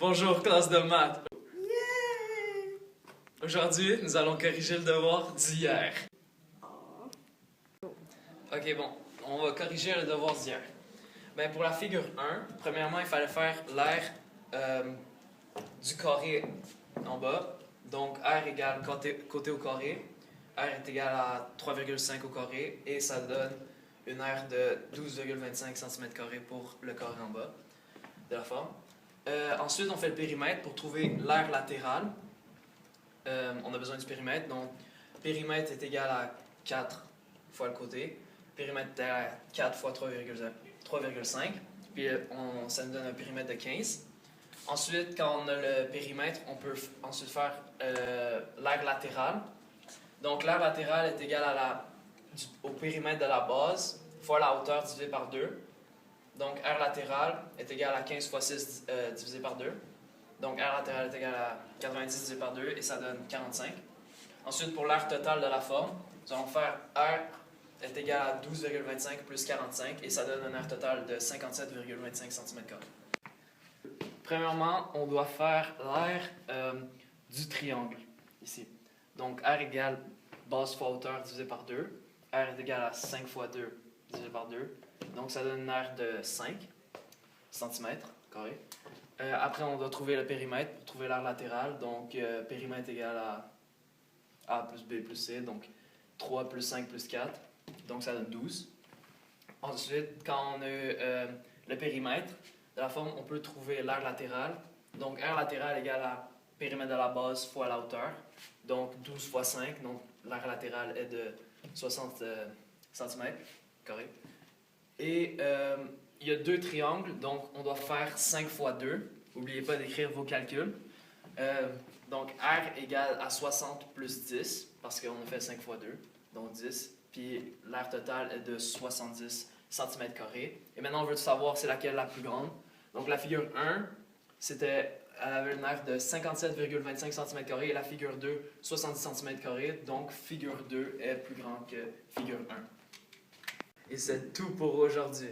Bonjour classe de maths. Aujourd'hui, nous allons corriger le devoir d'hier. Ok, bon, on va corriger le devoir d'hier. Ben, pour la figure 1, premièrement, il fallait faire l'air du carré en bas. Donc, R égale côté au carré. R est égal à 3,5 au carré. Et ça donne une aire de 12,25 cm² pour le carré en bas de la forme. Ensuite, on fait le périmètre pour trouver l'aire latérale. On a besoin du périmètre. Donc, périmètre est égal à 4 fois le côté. Périmètre est égal à 4 fois 3,5. Puis, ça nous donne un périmètre de 15. Ensuite, quand on a le périmètre, on peut ensuite faire l'aire latérale. Donc, l'aire latérale est égale au périmètre de la base fois la hauteur divisé par 2. Donc, R latérale est égal à 15 fois 6 divisé par 2. Donc, R latérale est égal à 90 divisé par 2 et ça donne 45. Ensuite, pour l'aire totale de la forme, nous allons faire R est égal à 12,25 plus 45 et ça donne un aire totale de 57,25 cm². Premièrement, on doit faire l'aire du triangle, ici. Donc, R égale base fois hauteur divisé par 2. R est égal à 5 fois 2 divisé par 2. Donc, ça donne une aire de 5 cm². Après, on doit trouver le périmètre pour trouver l'aire latérale. Donc, périmètre égal à A plus B plus C. Donc, 3 plus 5 plus 4. Donc, ça donne 12. Ensuite, quand on a le périmètre de la forme, on peut trouver l'aire latérale. Donc, aire latérale égale à périmètre de la base fois la hauteur. Donc, 12 fois 5. Donc, l'aire latérale est de 60 cm². Et il y a deux triangles, donc on doit faire 5 fois 2. N'oubliez pas d'écrire vos calculs. Donc R égale à 60 plus 10, parce qu'on a fait 5 fois 2, donc 10. Puis l'aire totale est de 70 cm². Et maintenant, on veut savoir c'est laquelle la plus grande. Donc la figure 1, elle avait une aire de 57,25 cm² et la figure 2, 70 cm². Donc figure 2 est plus grande que figure 1. Et c'est tout pour aujourd'hui.